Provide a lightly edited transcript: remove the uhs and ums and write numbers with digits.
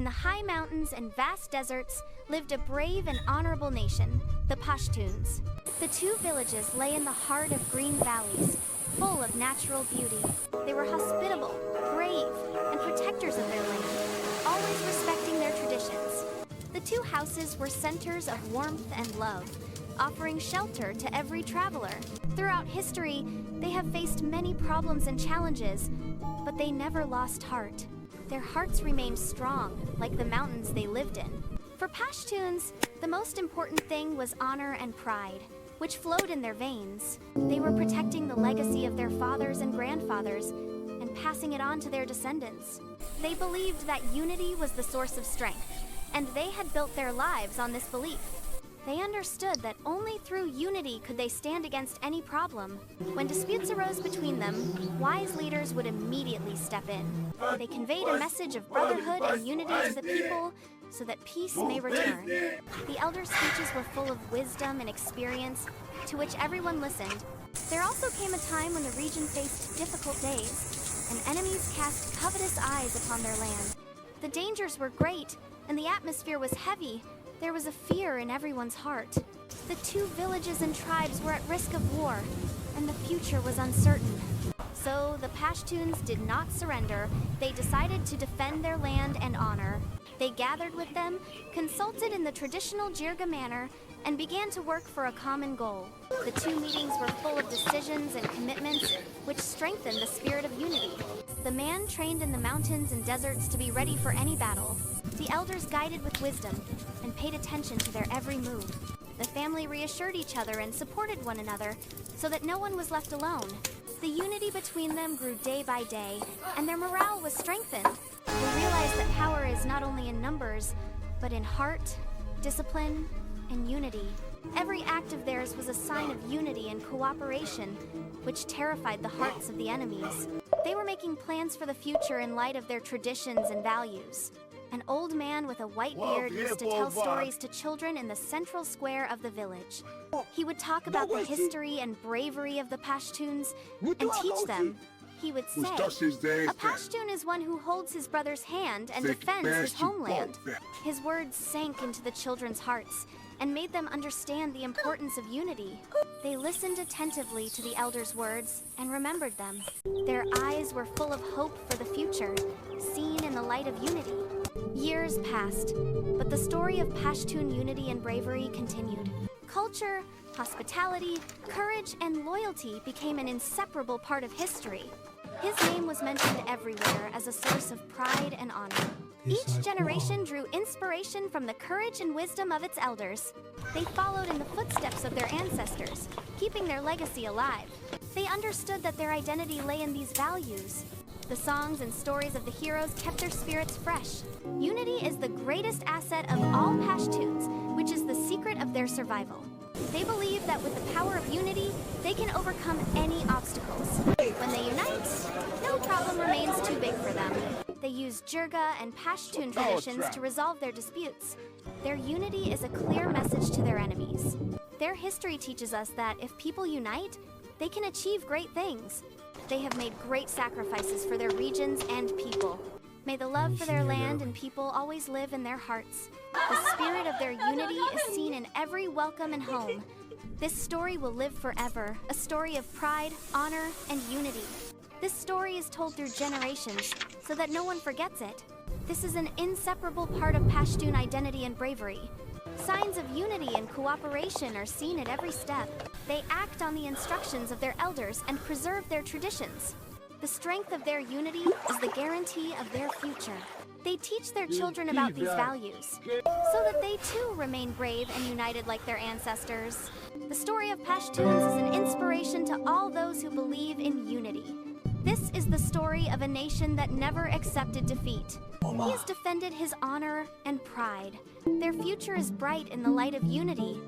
In the high mountains and vast deserts lived a brave and honorable nation, the Pashtuns. The two villages lay in the heart of green valleys, full of natural beauty. They were hospitable, brave, and protectors of their land, always respecting their traditions. The two houses were centers of warmth and love, offering shelter to every traveler. Throughout history, they have faced many problems and challenges, but they never lost heart. Their hearts remained strong, like the mountains they lived in. For Pashtuns, the most important thing was honor and pride, which flowed in their veins. They were protecting the legacy of their fathers and grandfathers and passing it on to their descendants. They believed that unity was the source of strength, and they had built their lives on this belief. They understood that only through unity could they stand against any problem. When disputes arose between them, wise leaders would immediately step in. They conveyed a message of brotherhood and unity to the people so that peace may return. The elders' speeches were full of wisdom and experience, to which everyone listened. There also came a time when the region faced difficult days, and enemies cast covetous eyes upon their land. The dangers were great, and the atmosphere was heavy. There was a fear in everyone's heart. The two villages and tribes were at risk of war, and the future was uncertain. So the Pashtuns did not surrender. They decided to defend their land and honor. They gathered with them, consulted in the traditional Jirga manner, and began to work for a common goal. The two meetings were full of decisions and commitments, which strengthened the spirit of unity. The man trained in the mountains and deserts to be ready for any battle. The elders guided with wisdom and paid attention to their every move. The family reassured each other and supported one another so that no one was left alone. The unity between them grew day by day, and their morale was strengthened. They realized that power is not only in numbers, but in heart, discipline, and unity. Every act of theirs was a sign of unity and cooperation, which terrified the hearts of the enemies. They were making plans for the future in light of their traditions and values. An old man with a white beard used to tell stories to children in the central square of the village. He would talk about the history and bravery of the Pashtuns and teach them. He would say, "A Pashtun is one who holds his brother's hand and defends his homeland." His words sank into the children's hearts and made them understand the importance of unity. They listened attentively to the elders' words and remembered them. Their eyes were full of hope for the future, seen in the light of unity. Years passed, but the story of Pashtun unity and bravery continued. Culture, hospitality, courage, and loyalty became an inseparable part of history. His name was mentioned everywhere as a source of pride and honor. Each generation drew inspiration from the courage and wisdom of its elders. They followed in the footsteps of their ancestors, keeping their legacy alive. They understood that their identity lay in these values. The songs and stories of the heroes kept their spirits fresh. Unity is the greatest asset of all Pashtuns, which is the secret of their survival. They believe that with the power of unity, they can overcome any obstacles. When they unite, no problem remains too big for them. They use Jirga and Pashtun traditions to resolve their disputes. Their unity is a clear message to their enemies. Their history teaches us that if people unite, they can achieve great things. They have made great sacrifices for their regions and people. May the love for their land and people always live in their hearts. The spirit of their unity is seen in every welcome and home. This story will live forever, a story of pride, honor, and unity. This story is told through generations so that no one forgets it. This is an inseparable part of Pashtun identity and bravery. Signs of unity and cooperation are seen at every step. They act on the instructions of their elders and preserve their traditions. The strength of their unity is the guarantee of their future. They teach their children about these values, so that they too remain brave and united like their ancestors. The story of Pashtuns is an inspiration to all those who believe in unity. This is the story of a nation that never accepted defeat. He has defended his honor and pride. Their future is bright in the light of unity.